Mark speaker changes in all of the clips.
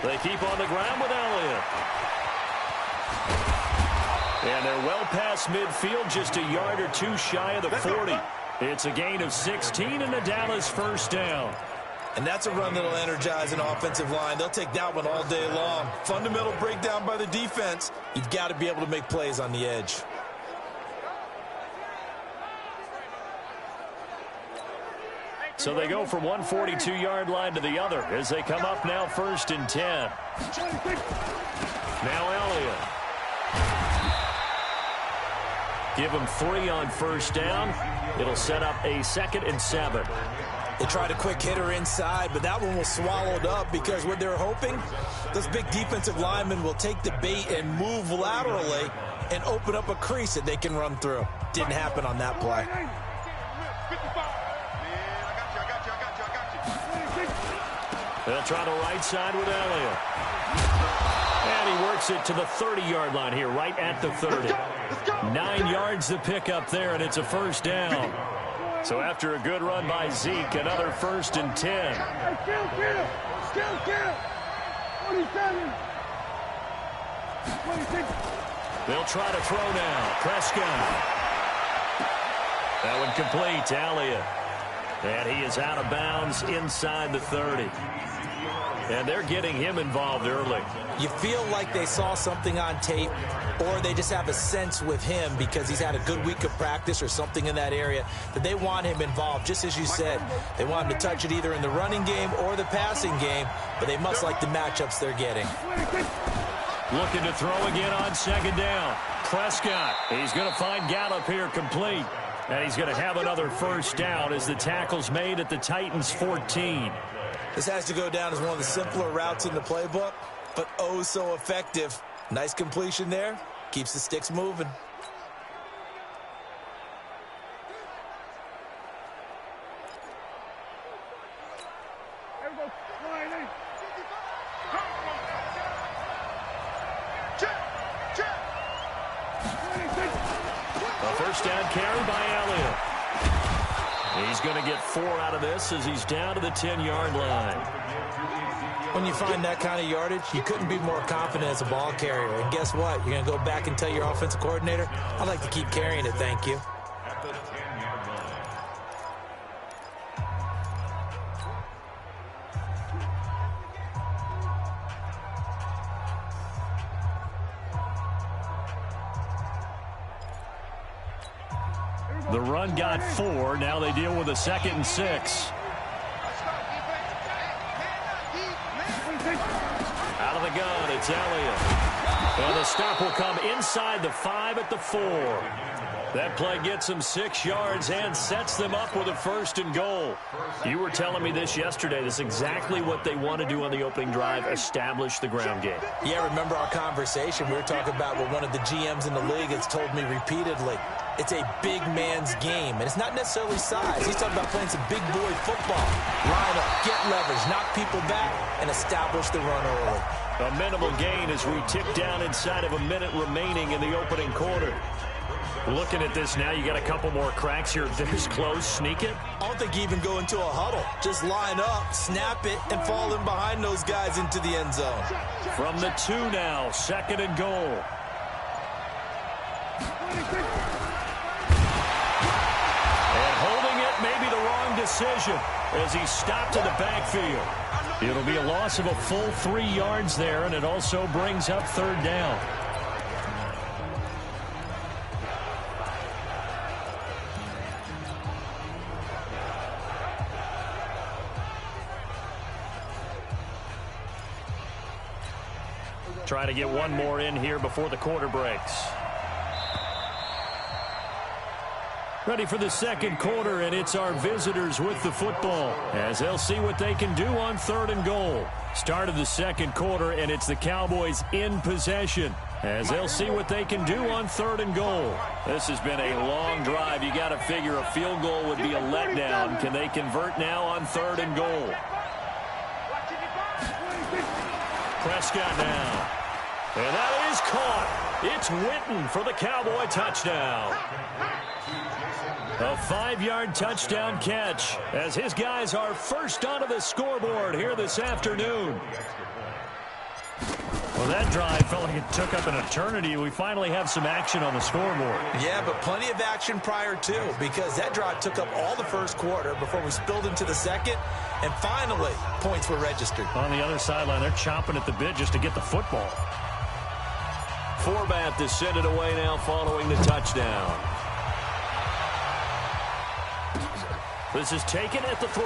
Speaker 1: They keep on the ground with Elliott. And they're well past midfield, just a yard or two shy of the 40. It's a gain of 16 and a Dallas first down.
Speaker 2: And that's a run that'll energize an offensive line. They'll take that one all day long. Fundamental breakdown by the defense. You've got to be able to make plays on the edge.
Speaker 1: So they go from one 42-yard line to the other as they come up now 1st and 10. Now Elliott. Give them 3 on first down. It'll set up a 2nd and 7.
Speaker 2: They tried a quick hitter inside, but that one was swallowed up because what they're hoping, those big defensive linemen will take the bait and move laterally and open up a crease that they can run through. Didn't happen on that play.
Speaker 1: They'll try the right side with Elliott. And he works it to the 30-yard line here, right at the 30. 9 yards to pick up there, and it's a first down. So after a good run by Zeke, another 1st and 10. They'll try to throw now. Prescott. That one complete to Elliott. And he is out of bounds inside the 30. And they're getting him involved early.
Speaker 2: You feel like they saw something on tape, or they just have a sense with him because he's had a good week of practice or something in that area that they want him involved. Just as you said, they want him to touch it either in the running game or the passing game, but they must like the matchups they're getting.
Speaker 1: Looking to throw again on 2nd down. Prescott, he's going to find Gallup here complete. And he's going to have another first down as the tackle's made at the Titans' 14.
Speaker 2: This has to go down as one of the simpler routes in the playbook, but oh so effective. Nice completion there. Keeps the sticks moving.
Speaker 1: A first down carry by Elliott. He's going to get 4 out of this as he's down to the 10-yard line.
Speaker 2: When you find that kind of yardage, you couldn't be more confident as a ball carrier. And guess what? You're going to go back and tell your offensive coordinator, I'd like to keep carrying it, thank you.
Speaker 1: The run got 4. Now they deal with a 2nd and 6. Out of the gun, it's Elliott. And the stop will come inside the 5 at the 4. That play gets them 6 yards and sets them up with a 1st and goal. You were telling me this yesterday. This is exactly what they want to do on the opening drive, establish the ground game.
Speaker 2: Yeah, remember our conversation. We were talking about what one of the GMs in the league has told me repeatedly. It's a big man's game, and it's not necessarily size. He's talking about playing some big boy football. Line up, get leverage, knock people back, and establish the run early.
Speaker 1: A minimal gain as we tip down inside of a minute remaining in the opening quarter. Looking at this now, you got a couple more cracks here. This close, sneak it.
Speaker 2: I don't think you even go into a huddle. Just line up, snap it, and fall in behind those guys into the end zone.
Speaker 1: From the 2 now, 2nd and goal. And holding it may be the wrong decision as he stopped in the backfield. It'll be a loss of a full 3 yards there, and it also brings up 3rd down. Try to get one more in here before the quarter breaks. Ready for the 2nd quarter, and it's our visitors with the football as they'll see what they can do on 3rd and goal. Start of the 2nd quarter, and it's the Cowboys in possession as they'll see what they can do on 3rd and goal. This has been a long drive. You got to figure a field goal would be a letdown. Can they convert now on 3rd and goal? Prescott now. And that is caught. It's Witten for the Cowboy touchdown. A 5-yard touchdown catch as his guys are first onto the scoreboard here this afternoon. Well, that drive felt like it took up an eternity. We finally have some action on the scoreboard.
Speaker 2: Yeah, but plenty of action prior to, because that drive took up all the first quarter before we spilled into the second, and finally, points were registered.
Speaker 1: On the other sideline, they're chomping at the bit just to get the football.
Speaker 3: Forbath to send it away now following the touchdown.
Speaker 1: This is taken at the 3.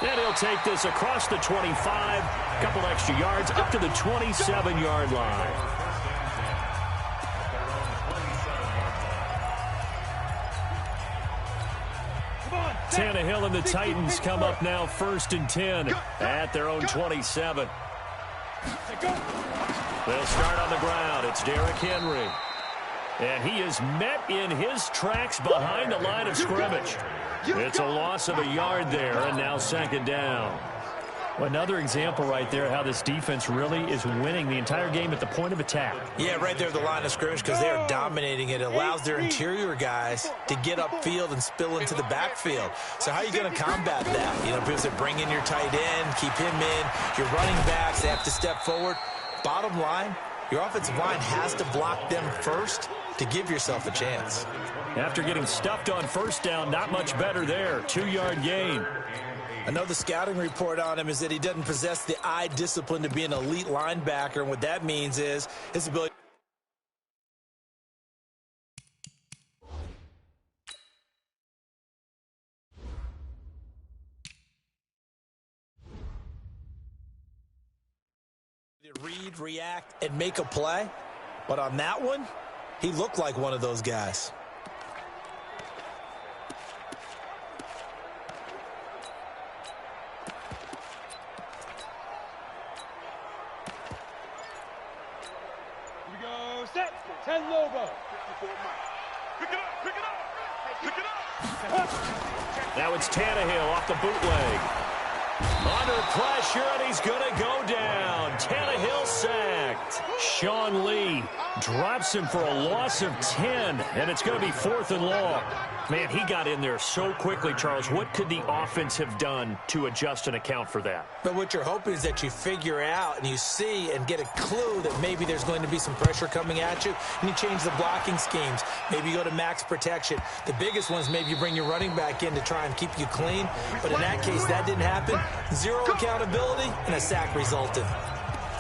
Speaker 1: And he'll take this across the 25. A couple extra yards up to the 27-yard line. Tannehill and the Titans come up now 1st and 10 at their own 27. They'll start on the ground. It's Derrick Henry. And he is met in his tracks behind the line of scrimmage. It's a loss of a yard there, and now 2nd down. Another example right there how this defense really is winning the entire game at the point of attack. Yeah, right there at the line of scrimmage because they are dominating it. It allows their interior guys to get upfield and spill into the backfield. So how are you going to combat that? You know, people say bring in your tight end, keep him in. Your running backs, they have to step forward. Bottom line, your offensive line has to block them first to give yourself a chance. After getting stuffed on 1st down, not much better there. 2-yard gain. I know the scouting report on him is that he doesn't possess the eye discipline to be an elite linebacker, and what that means is his ability to read, react, and make a play. But on that one, he looked like one of those guys.
Speaker 4: Here we go, set, 10 Lobo. Pick it up, pick it up, pick it up.
Speaker 1: Now it's Tannehill off the bootleg. Under pressure, and he's going to go down. Tannehill sacked. Sean Lee drops him for a loss of 10, and it's going to be 4th and long. Man, he got in there so quickly, Charles. What could the offense have done to adjust and account for that?
Speaker 2: But what you're hoping is that you figure out and you see and get a clue that maybe there's going to be some pressure coming at you, and you change the blocking schemes. Maybe you go to max protection. The biggest one is maybe you bring your running back in to try and keep you clean. But in that case, that didn't happen. 0 accountability, and a sack resulted.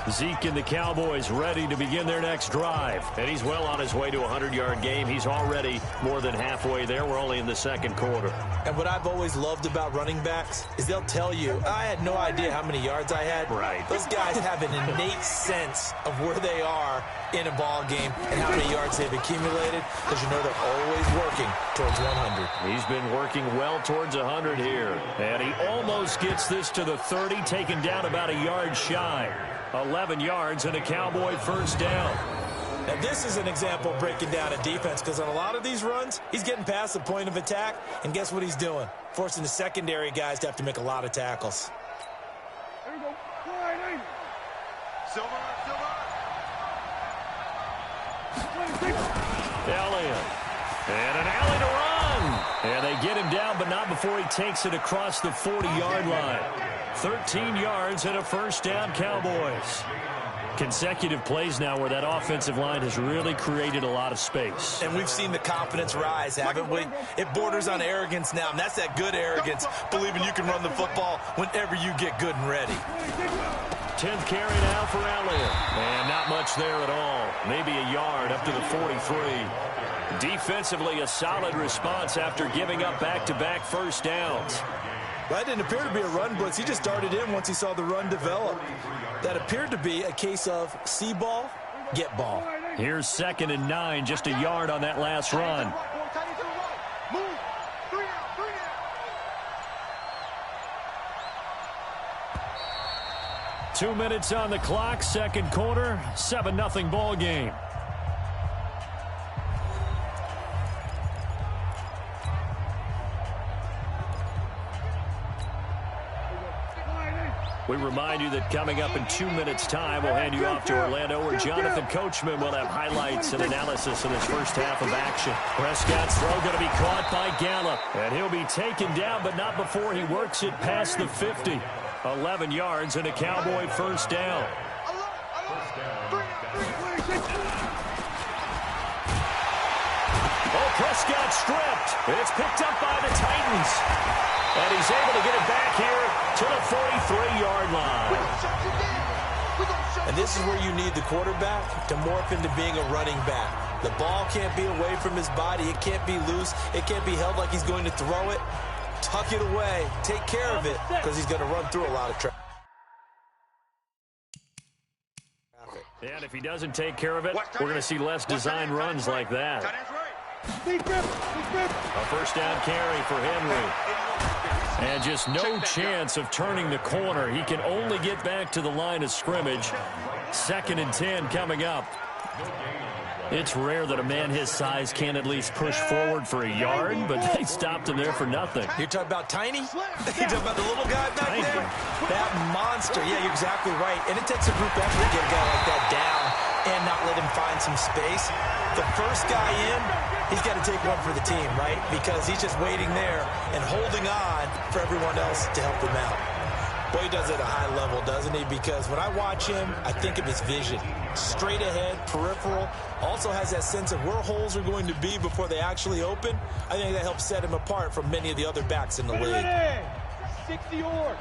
Speaker 1: Zeke and the Cowboys ready to begin their next drive. And he's well on his way to a 100-yard game. He's already more than halfway there. We're only in the 2nd quarter.
Speaker 2: And what I've always loved about running backs is they'll tell you, I had no idea how many yards I had.
Speaker 1: Right.
Speaker 2: Those guys have an innate sense of where they are in a ball game and how many yards they've accumulated, because you know they're always working towards 100.
Speaker 1: He's been working well towards 100 here. And he almost gets this to the 30, taken down about a yard shy. 11 yards and a Cowboy 1st down.
Speaker 2: Now, this is an example of breaking down a defense, because on a lot of these runs, he's getting past the point of attack, and guess what he's doing? Forcing the secondary guys to have to make a lot of tackles.
Speaker 4: There we go. Silver,
Speaker 1: Elliott. And an alley to run. And they get him down, but not before he takes it across the 40-yard line. 13 yards and a 1st down, Cowboys. Consecutive plays now where that offensive line has really created a lot of space.
Speaker 2: And we've seen the confidence rise, haven't we? It borders on arrogance now, and that's that good arrogance, believing you can run the football whenever you get good and ready.
Speaker 1: 10th carry now for Elliott. And not much there at all. Maybe a yard up to the 43. Defensively, a solid response after giving up back-to-back 1st downs.
Speaker 2: That didn't appear to be a run blitz. He just darted in once he saw the run develop. That appeared to be a case of see ball, get ball.
Speaker 1: Here's 2nd and 9, just a yard on that last run.
Speaker 4: Move. 3 out.
Speaker 1: 2 minutes on the clock, 2nd quarter, 7-0 ball game. We remind you that coming up in 2 minutes' time, we'll hand you off to Orlando, where Jonathan Coachman will have highlights and analysis in his first half of action. Prescott's throw going to be caught by Gallup, and he'll be taken down, but not before he works it past the 50. 11 yards and a Cowboy first down. Oh, Prescott stripped. It's picked up by the Titans. And he's able to get it back here to the 43-yard line.
Speaker 2: And this is where you need the quarterback to morph into being a running back. The ball can't be away from his body. It can't be loose. It can't be held like he's going to throw it. Tuck it away. Take care of it, because he's going to run through a lot of traffic.
Speaker 1: And if he doesn't take care of it, we're going to see less design runs like that. A first down carry for Henry. And just no chance of turning the corner. He can only get back to the line of scrimmage. 2nd and 10 coming up. It's rare that a man his size can't at least push forward for a yard, but they stopped him there for nothing.
Speaker 2: You're talking about Tiny? You're talking about the little guy back there? That monster. Yeah, you're exactly right. And it takes a group effort to get a guy like that down and not let him find some space. The first guy in, he's got to take one for the team, right? Because he's just waiting there and holding on for everyone else to help him out. Boy, he does it at a high level, doesn't he? Because when I watch him, I think of his vision. Straight ahead, peripheral, also has that sense of where holes are going to be before they actually open. I think that helps set him apart from many of the other backs in the league.
Speaker 4: 60 or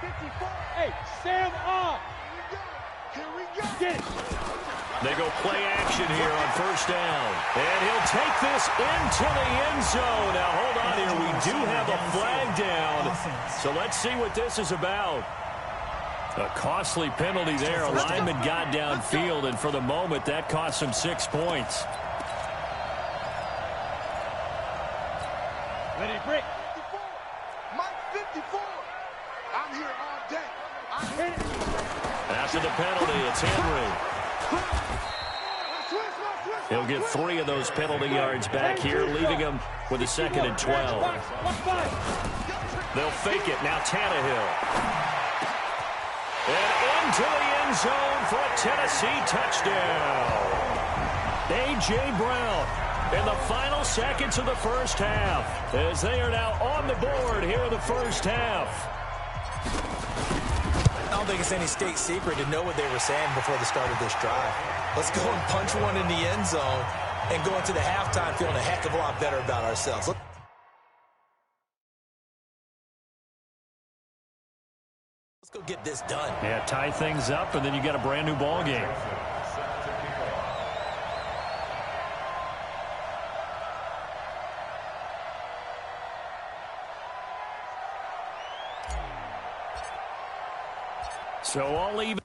Speaker 4: 54. Hey, Sam up. Here we go. Get it.
Speaker 1: They go play action here on first down. And he'll take this into the end zone. Now, hold on here. We do have a flag down. So let's see what this is about. A costly penalty there. A lineman got downfield, and for the moment, that cost him 6 points.
Speaker 4: Ready, break.
Speaker 5: 54. Mike 54. I'm here all day.
Speaker 1: After the penalty, it's Henry. He'll get 3 of those penalty yards back here, leaving him with a 2nd and 12. They'll fake it. Now Tannehill. And into the end zone for a Tennessee touchdown. A.J. Brown in the final seconds of the first half, as they are now on the board here in the first half.
Speaker 2: I don't think it's any state secret to know what they were saying before the start of this drive. Let's go and punch one in the end zone and go into the halftime feeling a heck of a lot better about ourselves. Let's go get this done.
Speaker 1: Yeah, tie things up, and then you get a brand new ball game. So all even.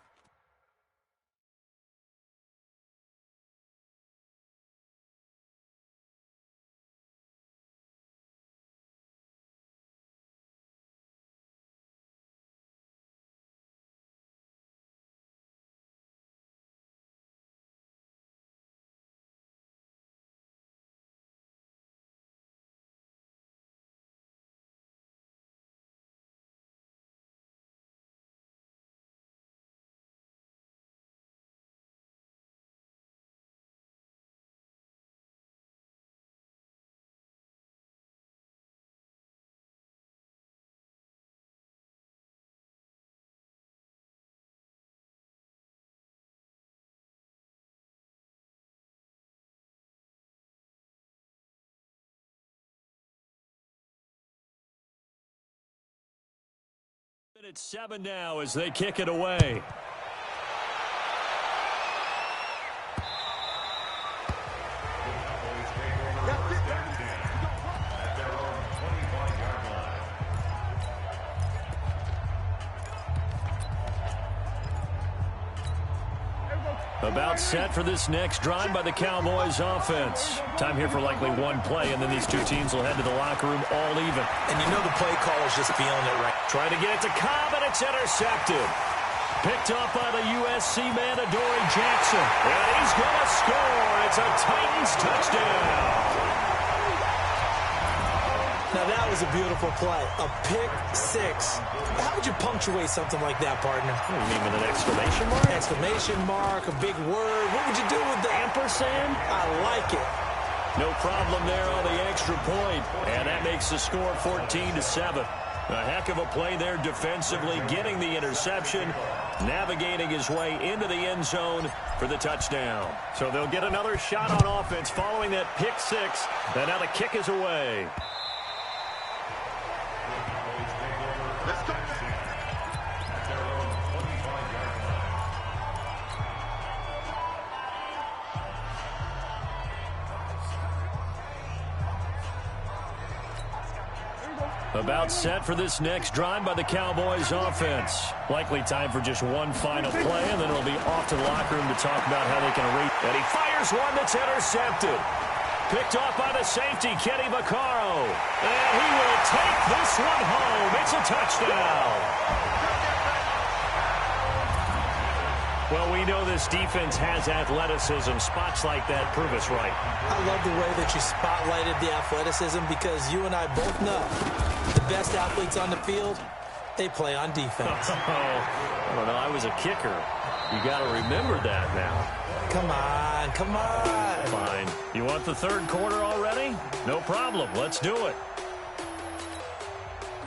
Speaker 1: It's 7 now as they kick it away. About set for this next drive by the Cowboys offense. Time here for likely one play, and then these two teams will head to the locker room all even.
Speaker 2: And you know the play caller's just feeling it right.
Speaker 1: Trying to get it to Cobb, and it's intercepted. Picked up by the USC man, Adoree Jackson. And he's going to score. It's a Titans touchdown.
Speaker 2: Now that was a beautiful play. A pick six. How would you punctuate something like that, partner?
Speaker 1: What do you mean, with an exclamation mark?
Speaker 2: Exclamation mark, a big word. What would you do with that?
Speaker 1: Ampersand?
Speaker 2: I like it.
Speaker 1: No problem there on the extra point. And that makes the score 14-7. A heck of a play there defensively, getting the interception, navigating his way into the end zone for the touchdown. So they'll get another shot on offense following that pick six. And now the kick is away.
Speaker 5: Let's go.
Speaker 1: About set for this next drive by the Cowboys offense. Likely time for just one final play, and then it'll be off to the locker room to talk about how they can reach. And he fires one that's intercepted. Picked off by the safety, Kenny Vaccaro. And he will take this one home. It's a touchdown. Well, we know this defense has athleticism. Spots like that prove us right.
Speaker 2: I love the way that you spotlighted the athleticism because you and I both know the best athletes on the field, they play on defense.
Speaker 1: I don't know. I was a kicker. You got to remember that now.
Speaker 2: Come on, come on.
Speaker 1: Fine. You want the third quarter already? No problem. Let's do it.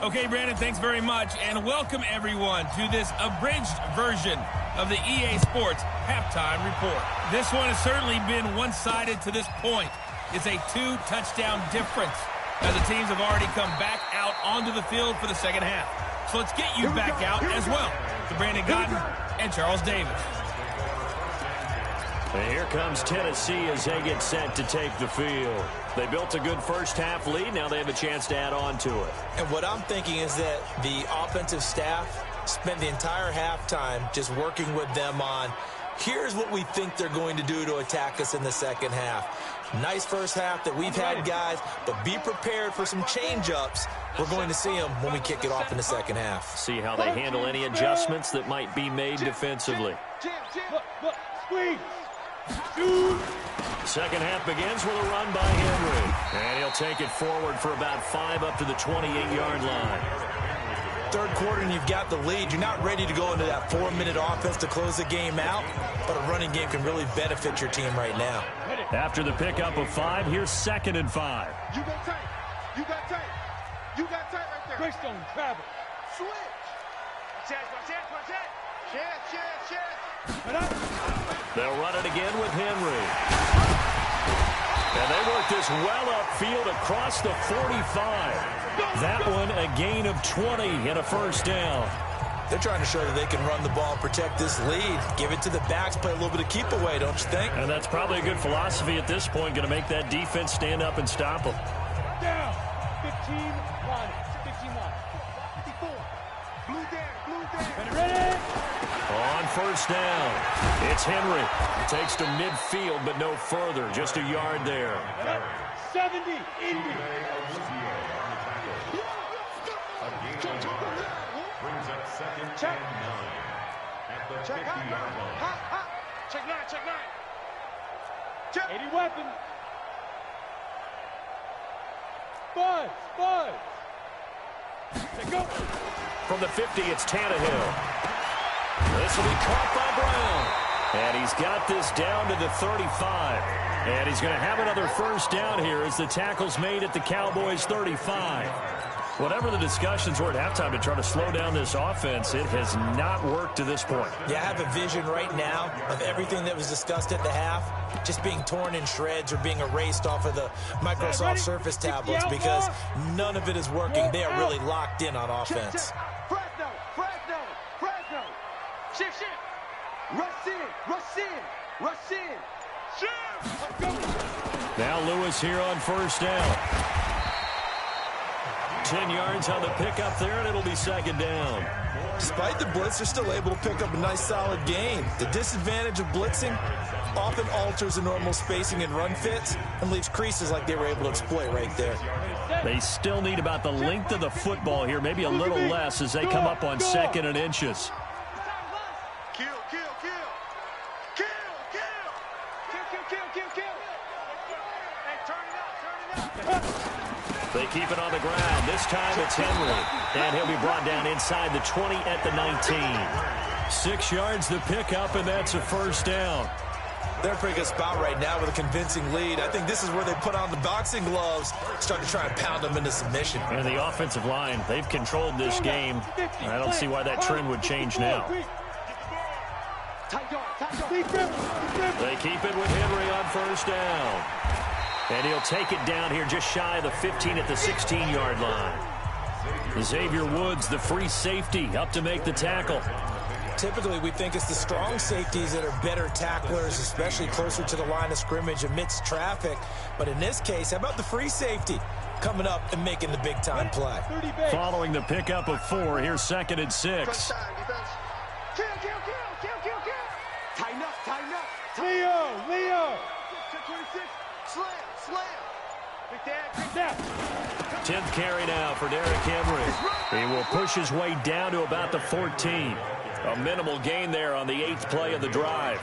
Speaker 6: Okay, Brandon, thanks very much, and welcome everyone to this abridged version of the EA Sports Halftime Report. This one has certainly been one-sided to this point. It's a 2-touchdown difference as the teams have already come back out onto the field for the second half. So let's get you back out as well to Brandon Gotten and Charles Davis.
Speaker 1: And here comes Tennessee as they get set to take the field. They built a good first-half lead. Now they have a chance to add on to it.
Speaker 2: And what I'm thinking is that the offensive staff spent the entire halftime just working with them on, here's what we think they're going to do to attack us in the second half. Nice first half that we've had, guys, but be prepared for some change-ups. We're going to see them when we kick it off in the second half.
Speaker 1: See how they handle any adjustments that might be made defensively.
Speaker 4: Look, squeeze.
Speaker 1: Second half begins with a run by Henry. And he'll take it forward for about 5 up to the 28-yard line.
Speaker 2: Third quarter and you've got the lead. You're not ready to go into that 4-minute offense to close the game out, but a running game can really benefit your team right now.
Speaker 1: After the pickup of 5, here's 2nd and 5.
Speaker 5: You go tight. You got tight. You got tight right there.
Speaker 4: Greystone travel.
Speaker 5: Switch.
Speaker 4: Check.
Speaker 1: They'll run it again with Henry. And they work this well upfield across the 45. That one a gain of 20 and a first down.
Speaker 2: They're trying to show that they can run the ball and protect this lead. Give it to the backs, play a little bit of keep away, don't you think?
Speaker 1: And that's probably a good philosophy at this point, going to make that defense stand up and stop them.
Speaker 4: Down. 15 line. 15 line. 54.
Speaker 5: Blue down.
Speaker 4: Ready?
Speaker 1: On first down, it's Henry. Takes to midfield, but no further. Just a yard there.
Speaker 4: 70. Indy. Check.
Speaker 5: Check hot.
Speaker 4: Check 9. Check. 80 weapon. Buzz. Let go.
Speaker 1: From the 50, it's Tannehill. This will be caught by Brown. And he's got this down to the 35. And he's going to have another first down here as the tackle's made at the Cowboys' 35. Whatever the discussions were at halftime to try to slow down this offense, it has not worked to this point.
Speaker 2: Yeah, I have a vision right now of everything that was discussed at the half just being torn in shreds or being erased off of the Microsoft Surface tablets because none of it is working. They are really locked in on offense.
Speaker 5: Fresno. Shift. Rush in. Shift.
Speaker 1: Now Lewis here on first down. 10 yards on the pickup there, and it'll be second down.
Speaker 2: Despite the blitz, they're still able to pick up a nice solid gain. The disadvantage of blitzing often alters the normal spacing and run fits and leaves creases like they were able to exploit right there.
Speaker 1: They still need about the length of the football here, maybe a little less as they come up on 2nd and inches.
Speaker 5: Kill.
Speaker 4: Hey, turn it up.
Speaker 1: They keep it on the ground. This time it's Henry. And he'll be brought down inside the 20 at the 19. 6 yards the pickup, and that's a first down.
Speaker 2: They're in a pretty good spot right now with a convincing lead. I think this is where they put on the boxing gloves, start to try and pound them into submission.
Speaker 1: And the offensive line, they've controlled this game. I don't see why that trend would change now. They keep it with Henry on first down. And he'll take it down here just shy of the 15 at the 16-yard line. Xavier Woods, the free safety, up to make the tackle.
Speaker 2: Typically, we think it's the strong safeties that are better tacklers, especially closer to the line of scrimmage amidst traffic. But in this case, how about the free safety coming up and making the big-time play?
Speaker 1: Following the pickup of 4, here's 2nd and 6.
Speaker 5: Tighten up.
Speaker 4: Leo.
Speaker 5: Check 26. Slam. Big Dad.
Speaker 1: 10th carry now for Derrick Henry. He will push his way down to about the 14. A minimal gain there on the 8th play of the drive.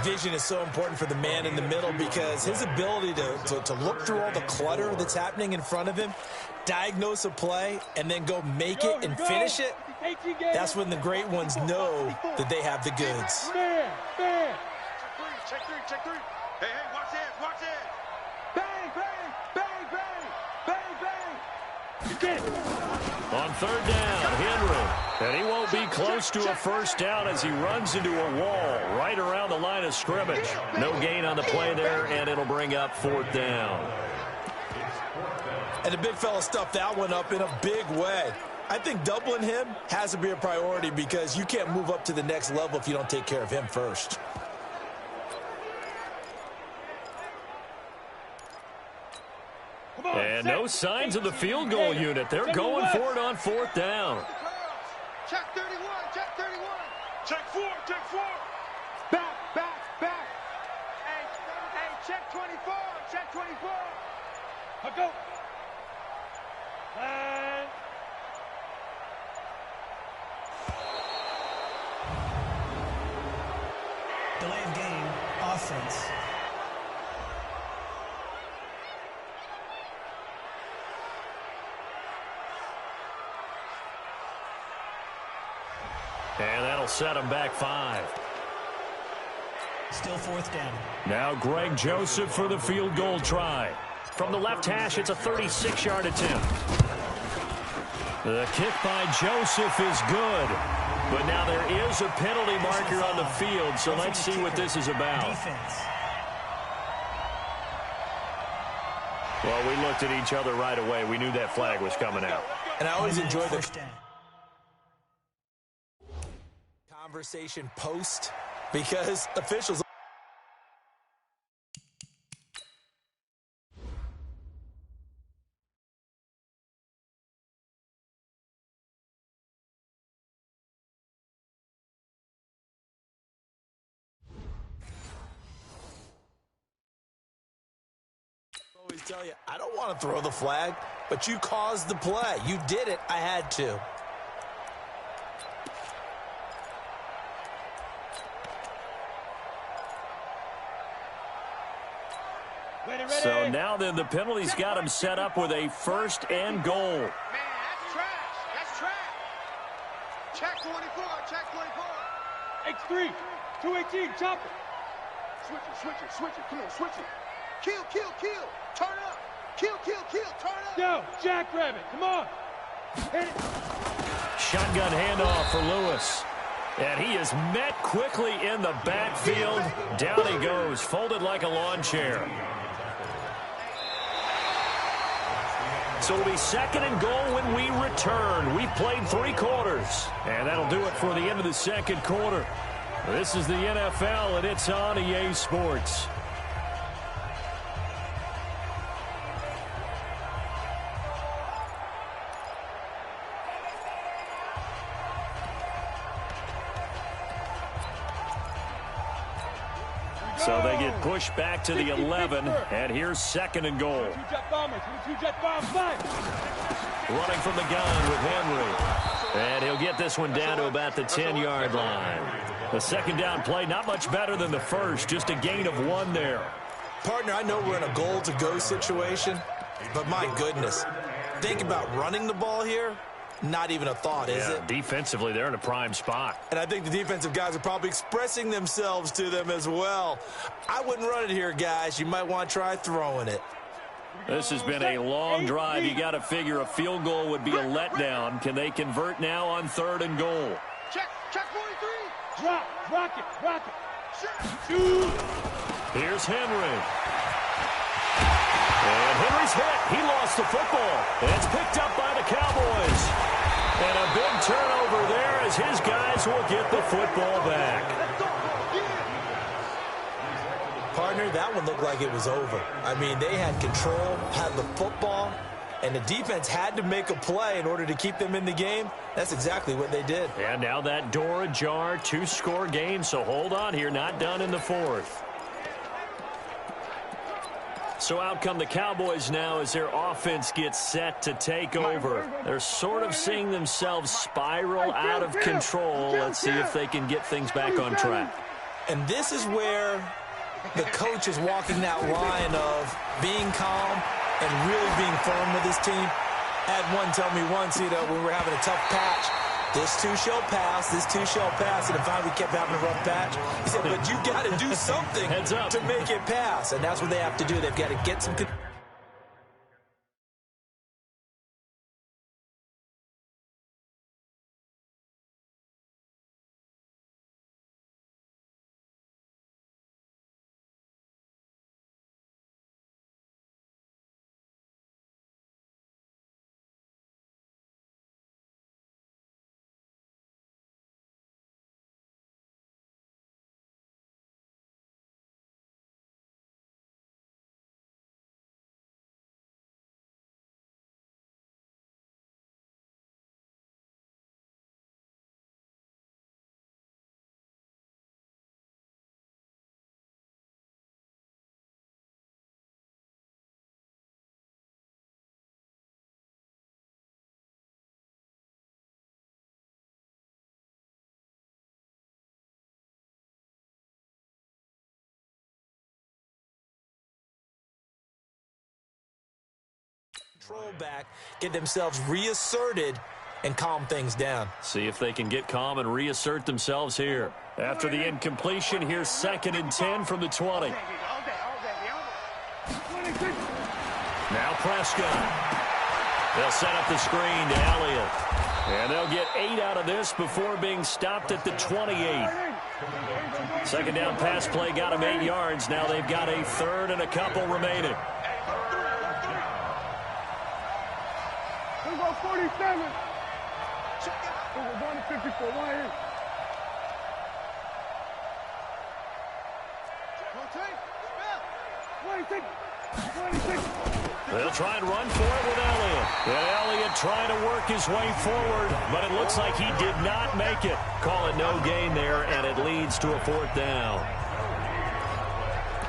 Speaker 2: Vision is so important for the man in the middle because his ability to look through all the clutter that's happening in front of him, diagnose a play, and then go make it and finish it, that's when the great ones know that they have the goods.
Speaker 5: Check three. Hey, watch it. Bang.
Speaker 4: You get it.
Speaker 1: On 3rd down, Henry. And he won't be close to a first down as he runs into a wall right around the line of scrimmage. No gain on the play there, and it'll bring up 4th down.
Speaker 2: And the big fella stuffed that one up in a big way. I think doubling him has to be a priority because you can't move up to the next level if you don't take care of him first.
Speaker 1: And no signs of the field goal unit. They're going for it on 4th down.
Speaker 5: Check 31. Check 4. Back. Hey, check 24.
Speaker 4: I'll go. And
Speaker 7: delay of game, offense.
Speaker 1: And that'll set him back 5.
Speaker 7: Still 4th down.
Speaker 1: Now Greg Joseph for the field goal try. From the left hash, it's a 36-yard attempt. The kick by Joseph is good. But now there is a penalty marker on the field, so let's see what this is about.
Speaker 7: Defense.
Speaker 1: Well, we looked at each other right away. We knew that flag was coming out.
Speaker 2: And I always enjoy the
Speaker 7: First down.
Speaker 2: conversation post because officials always tell you, I don't want to throw the flag, but you caused the play. You did it. I had to.
Speaker 1: So now then, the penalty's got him set up with a 1st and goal.
Speaker 5: Man, that's trash. Check 24.
Speaker 4: X3, 218, chop it.
Speaker 5: Switch it. Come on, switch it. Kill. Turn up. Kill. Turn up.
Speaker 4: Yo, jackrabbit, come on. Hit it.
Speaker 1: Shotgun handoff for Lewis. And he is met quickly in the backfield. Down he goes, folded like a lawn chair. So it'll be 2nd and goal when we return. We've played 3 quarters. And that'll do it for the end of the 2nd quarter. This is the NFL, and it's on EA Sports. So they get pushed back to the 11, and here's 2nd and goal.
Speaker 4: Two jet bombers, 5.
Speaker 1: Running from the gun with Henry. And he'll get this one down to about the 10-yard line. The 2nd down play, not much better than the first, just a gain of 1 there.
Speaker 2: Partner, I know we're in a goal-to-go situation, But my goodness, think about running the ball here. Not even a thought, is it?
Speaker 1: Defensively, they're in a prime spot.
Speaker 2: And I think the defensive guys are probably expressing themselves to them as well. I wouldn't run it here, guys. You might want to try throwing it.
Speaker 1: This has been a long drive. You got to figure a field goal would be a letdown. Can they convert now on 3rd and goal?
Speaker 5: Check 43.
Speaker 4: Rock it.
Speaker 1: Here's Henry. And Henry's hit. He lost the football. And it's picked up by the Cowboys. And a big turnover there as his guys will get the football back.
Speaker 2: Partner, that one looked like it was over. I mean, they had control, had the football, and the defense had to make a play in order to keep them in the game. That's exactly what they did.
Speaker 1: And now that door ajar, 2-score game, so hold on here, not done in the 4th. So out come the Cowboys now as their offense gets set to take over. They're sort of seeing themselves spiral out of control. Let's see if they can get things back on track.
Speaker 2: And this is where the coach is walking that line of being calm and really being firm with his team. I had one tell me once, when we were having a tough patch, this too shall pass, this too shall pass. And finally we kept having a rough patch. He said, but you got to do something to make it pass. And that's what they have to do. They've got to get some... control back, get themselves reasserted, and calm things down.
Speaker 1: See if they can get calm and reassert themselves here. After the incompletion, here's 2nd and 10 from the 20. Now Prescott. They'll set up the screen to Elliott. And they'll get 8 out of this before being stopped at the 28. Second down pass play got them 8 yards. Now they've got a 3rd and a couple remaining.
Speaker 4: 47. We're going to 54. One here.
Speaker 1: They'll try and run for it with Elliott. And Elliott trying to work his way forward, but it looks like he did not make it. Call it no gain there, and it leads to a 4th down.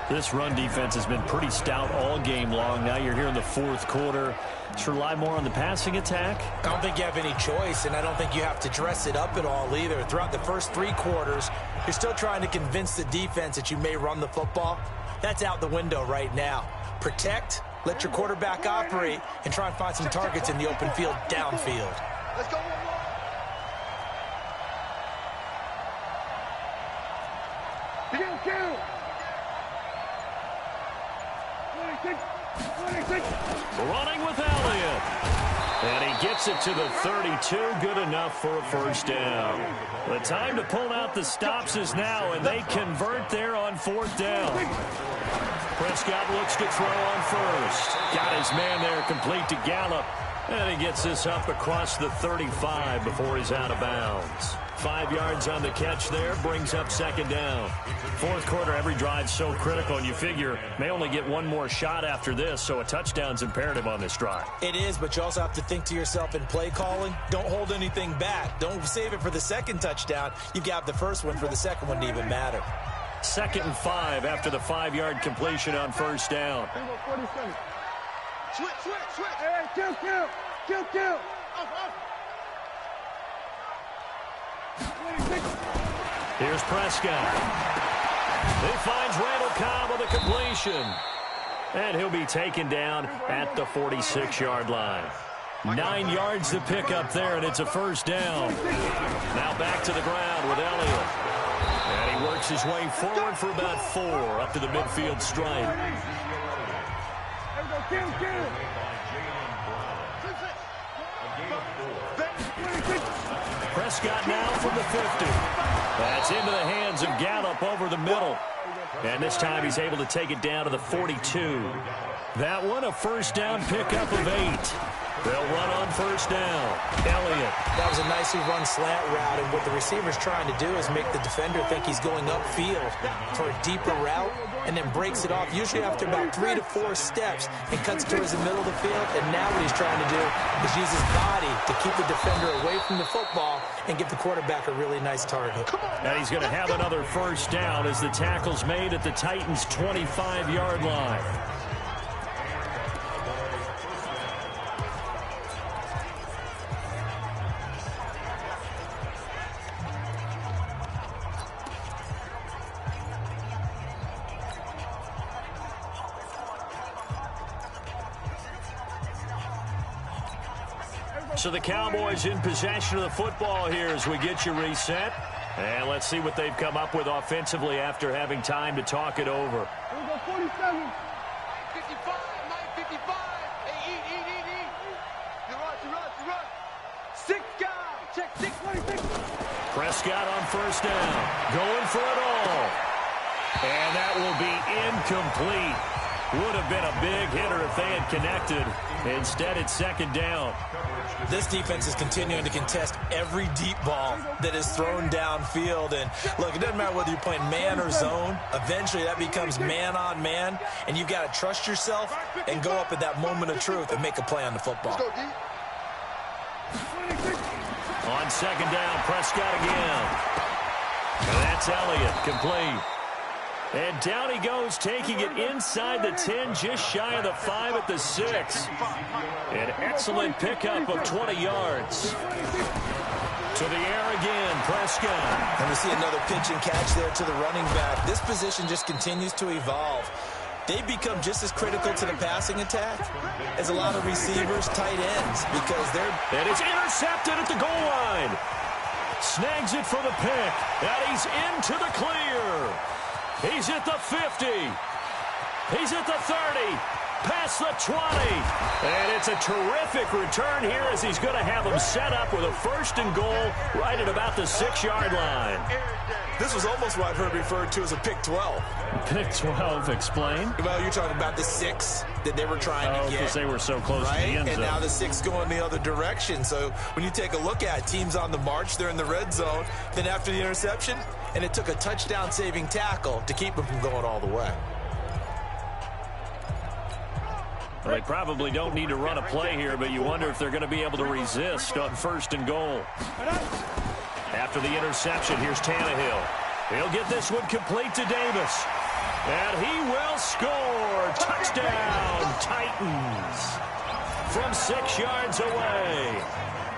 Speaker 1: This run defense has been pretty stout all game long. Now you're here in the 4th quarter. To rely more on the passing attack?
Speaker 2: I don't think you have any choice, and I don't think you have to dress it up at all either. Throughout the first 3 quarters, you're still trying to convince the defense that you may run the football. That's out the window right now. Protect, let your quarterback operate, and try and find some targets in the open field downfield.
Speaker 5: Let's go.
Speaker 4: Kill. 26.
Speaker 1: Running with Elliott. And he gets it to the 32. Good enough for a 1st down. The time to pull out the stops is now, and they convert there on 4th down. Prescott looks to throw on 1st. Got his man there complete to Gallup. And he gets this up across the 35 before he's out of bounds. 5 yards on the catch there, brings up 2nd down. 4th quarter, every drive so critical, and you figure may only get one more shot after this, so a touchdown's imperative on this drive.
Speaker 2: It is, but you also have to think to yourself in play calling, don't hold anything back. Don't save it for the 2nd touchdown. You've got the 1st one for the 2nd one to even matter.
Speaker 1: 2nd and 5 after the 5-yard completion on 1st down.
Speaker 5: Switch.
Speaker 4: Hey, kill.
Speaker 1: Here's Prescott. He finds Randall Cobb with a completion. And he'll be taken down at the 46-yard line. 9 yards to pick up there, and it's a first down. Now back to the ground with Elliott. And he works his way forward for about 4 up to the midfield stripe. Prescott now from the 50. That's into the hands of Gallup over the middle. And this time he's able to take it down to the 42. That one a first down pickup of 8. They'll run on first down. Elliott.
Speaker 2: That was a nicely run slant route, and what the receiver's trying to do is make the defender think he's going upfield for a deeper route, and then breaks it off, usually after about 3 to 4 steps, and cuts towards the middle of the field. And now what he's trying to do is use his body to keep the defender away from the football and give the quarterback a really nice target.
Speaker 1: And he's going to have another first down as the tackle's made at the Titans' 25-yard line. So the Cowboys in possession of the football here as we get you reset. And let's see what they've come up with offensively after having time to talk it over.
Speaker 4: Here we go, 47. 55, 955. Hey, eat. You rush. 6 guys. Check 626.
Speaker 1: Prescott on first down. Going for it all. And that will be incomplete. Would have been a big hitter if they had connected. Instead, it's second down.
Speaker 2: This defense is continuing to contest every deep ball that is thrown downfield. And look, it doesn't matter whether you're playing man or zone. Eventually, that becomes man on man. And you've got to trust yourself and go up at that moment of truth and make a play on the football.
Speaker 1: On second down, Prescott again. And that's Elliott, complete. And down he goes, taking it inside the 10, just shy of the 5 at the 6. An excellent pickup of 20 yards. To the air again, Prescott.
Speaker 2: And we see another pitch and catch there to the running back. This position just continues to evolve. They've become just as critical to the passing attack as a lot of receivers, tight ends, because they're...
Speaker 1: And it's intercepted at the goal line. Snags it for the pick. And he's into the clear. He's at the 50. He's at the 30. Past the 20. And it's a terrific return here as he's going to have him set up with a first and goal right at about the 6-yard line.
Speaker 2: This was almost what I've heard referred to as a pick 12.
Speaker 1: Pick 12, explain.
Speaker 2: Well, you're talking about the 6 that they were trying to get.
Speaker 1: Because they were so close to the end zone.
Speaker 2: And now the 6 going the other direction. So when you take a look at teams on the march, they're in the red zone. Then after the interception, and it took a touchdown-saving tackle to keep them from going all the way.
Speaker 1: Well, they probably don't need to run a play here, but you wonder if they're going to be able to resist on first and goal. After the interception, here's Tannehill. He'll get this one complete to Davis. And he will score. Touchdown, Titans. From 6 yards away.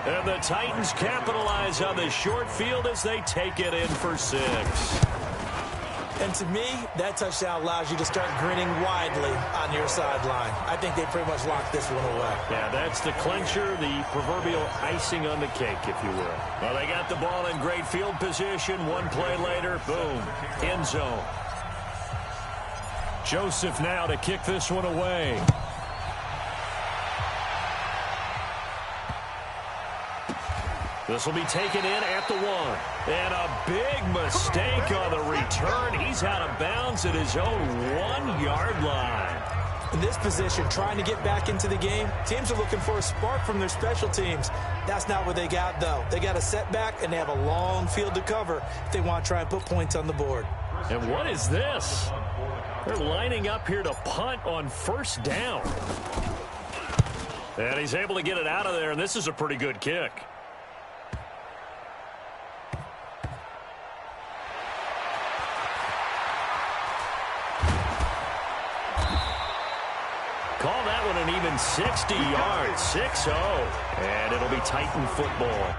Speaker 1: And the Titans capitalize on this short field as they take it in for 6.
Speaker 2: And to me, that touchdown allows you to start grinning widely on your sideline. I think they pretty much locked this one away.
Speaker 1: Yeah, that's the clincher, the proverbial icing on the cake, if you will. Well, they got the ball in great field position. One play later, boom, end zone. Joseph now to kick this one away. This will be taken in at the 1. And a big mistake on the return. He's out of bounds at his own 1-yard line.
Speaker 2: In this position, trying to get back into the game, teams are looking for a spark from their special teams. That's not what they got, though. They got a setback, and they have a long field to cover if they want to try and put points on the board.
Speaker 1: And what is this? They're lining up here to punt on first down. And he's able to get it out of there, and this is a pretty good kick. Call that one an even 60 yards, 6-0. And it'll be Titan football.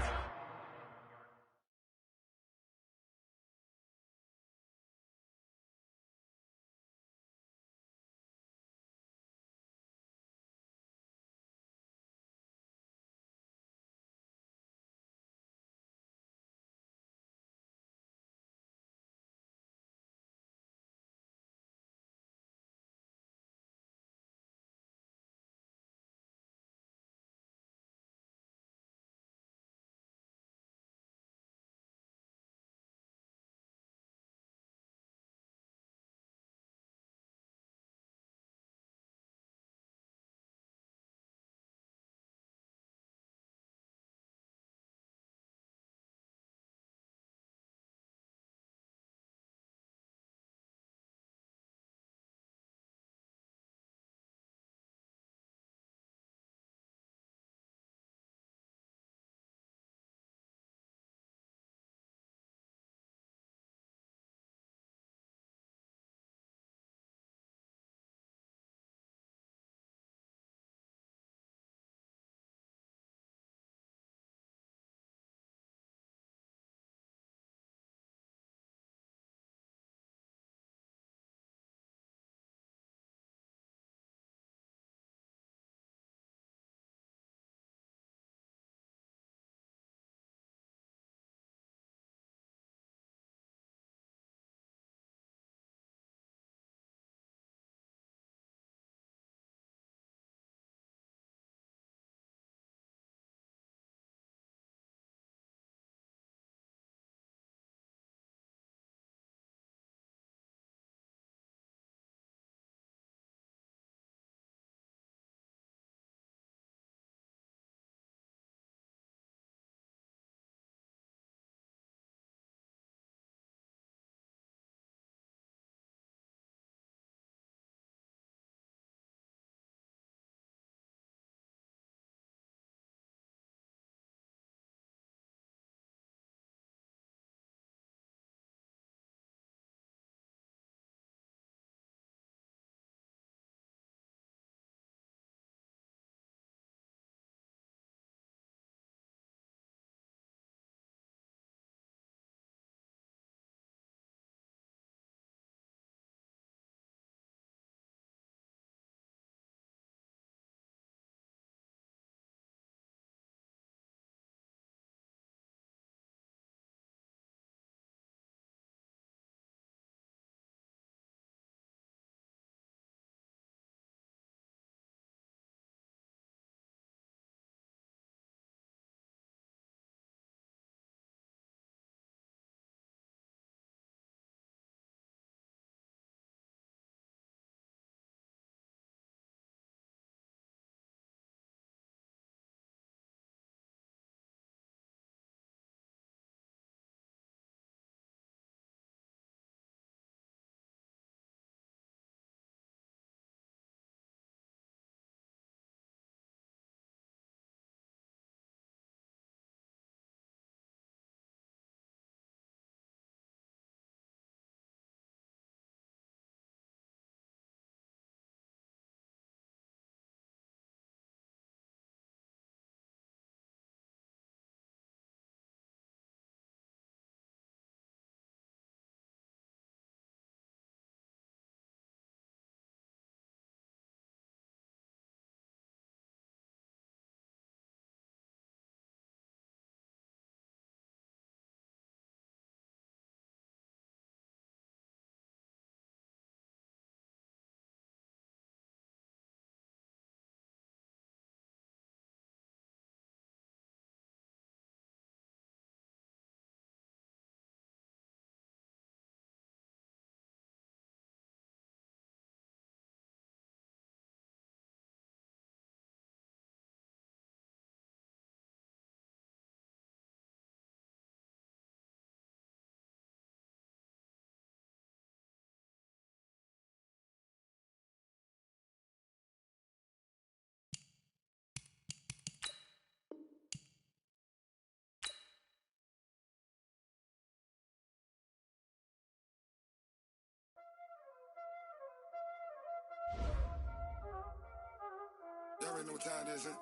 Speaker 5: what time it is, huh?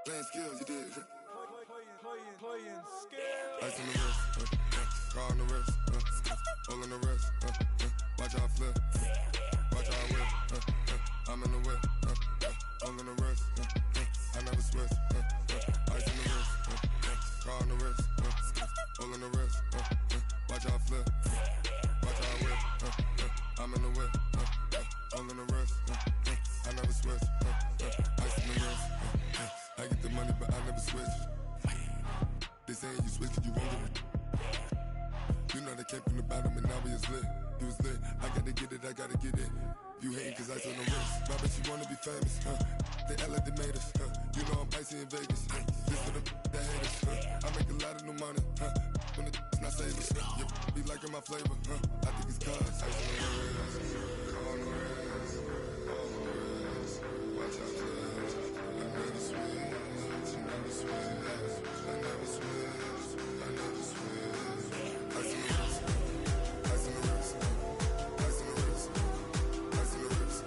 Speaker 5: Playing skills, you did.
Speaker 4: Playing skills.
Speaker 5: Ice on the wrist, car on the wrist, hole in the wrist, watch how I flip, watch how I whip, I'm in the whip, hole in the wrist, I never switch, ice on the wrist, car on the wrist, hole in the wrist, watch how I flip, watch how I whip, I'm in the whip, hole in the wrist, I never switch, ice on the wrist, I get the money but I never switch. They saying you switch 'cause you won't get it. You know they came from the bottom and now we is lit. You was lit, I gotta get it, I gotta get it. You hating 'cause ice on the wrist. My bitch, you wanna be famous, They act like they made us, You know I'm icy in Vegas, This for the that hate us, I make a lot of new money, When the not savers, You be liking my flavor, I think it's cause ice on the wrist, on the wrist, on the wrist. Watch out, cuz I never switch, I never switch. I never switch, I never switch. Ice on the wrist, ice on the wrist, ice on the wrist, ice on the wrist, ice on the wrist,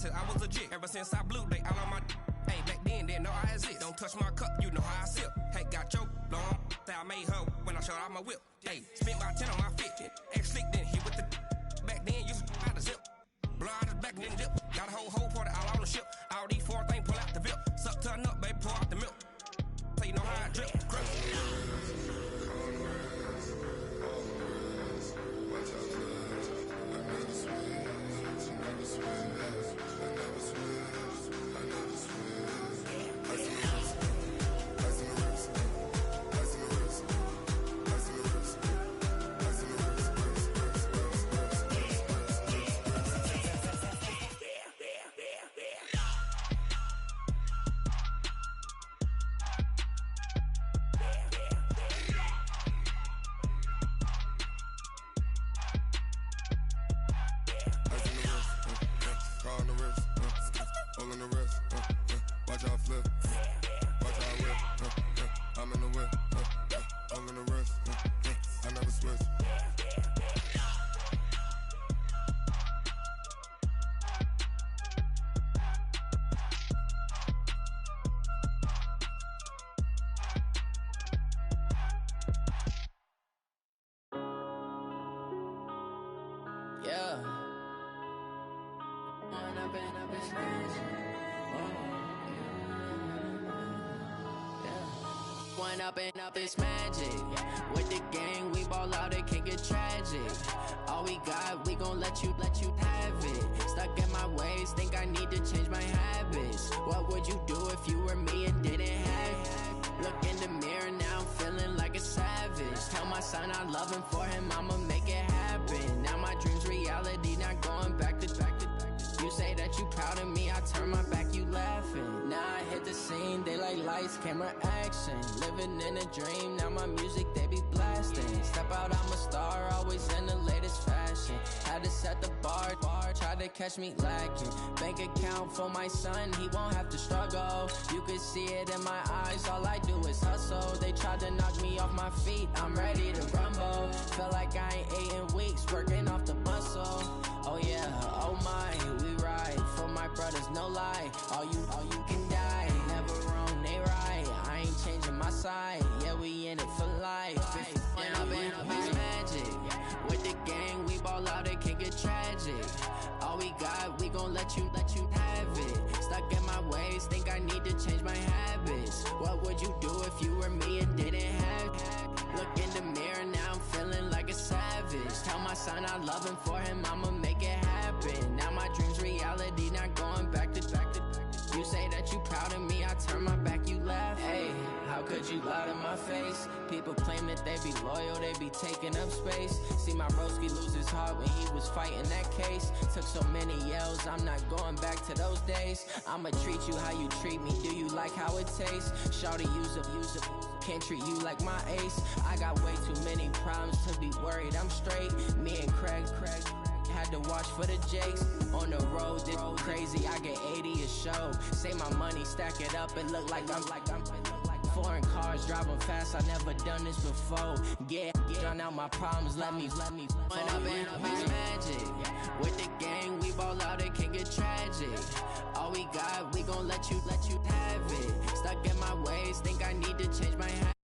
Speaker 8: I was legit. Ever since I blew, they all on my. Hey, back then, didn't know I exist. Don't touch my cup, you know how I sip. Hey, got your long. I made her when I showed out my whip. Hey, spent about 10 on my fit. Ex-slick, then hit with the. Back then, used to out the zip. Blow out his back, then dip. Got a whole party all on the ship. All these four things pull out the VIP. Suck, turn up, baby, pour out the milk. So you know how I drip. Crush.
Speaker 5: watch out, cuz I never switch, I never switch. I never switch, I never switch. Ice on the wrist, ice on the wrist, ice on the wrist, ice on the wrist, ice on the wrist, hole in the wrist, watch how I flip, watch how I whip, I'm in the whip, hole in the wrist, I never switch.
Speaker 9: Yeah. One up and up, it's magic. With the gang, we ball out, it can get tragic. All we got, we gon' let you have it. Stuck in my ways, think I need to change my habits. What would you do if you were me and didn't have it? Look in the mirror, now I'm feeling like a savage. Tell my son I love him, for him I'ma make it happen. Now my dream's reality, not going back to. You say that you proud of me, I turn my back, you laughing. Now I hit the scene, they like lights, camera, action. Living in a dream, now my music, they be blasting. Step out, I'm a star, always in the latest fashion. Had to set the bar, try to catch me lacking. Bank account for my son, he won't have to struggle. You can see it in my eyes, all I do is hustle. They tried to knock me off my feet, I'm ready to rumble. Feel like I ain't ate in weeks, working off the muscle. Oh yeah, oh my, we ride for my brothers, no lie. All you can die, never wrong, they right. I ain't changing my side, yeah, we in it for life. And up and up is magic. With the gang, we ball out, it can get tragic. All we got, we gon' let you have it. Stuck in my ways, think I need to change my habits. What would you do if you were me and didn't have it? Look in the mirror, now I'm feeling like a savage. Tell my son I love him, for him I'ma make it happen. Now my dream's reality, not going back to. You say that you proud of me, I turn my back, you laugh. Hey, how could you lie to my face? People claim that they be loyal, they be taking up space. See my broski lose his heart when he was fighting that case. Took so many yells, I'm not going back to those days. I'ma treat you how you treat me, do you like how it tastes? Shawty, use up. Can't treat you like my ace. I got way too many problems to be worried. I'm straight. Me and Craig had to watch for the Jakes. On the road, this crazy. I get 80 a show. Say my money, stack it up. It look like I'm foreign cars, driving fast. I never done this before. Get drown out my problems. Let me. When I've been magic with the gang, we ball out. It can get tragic. All we got, we gon' let you have it. Stuck in my ways, think I need to change my habit.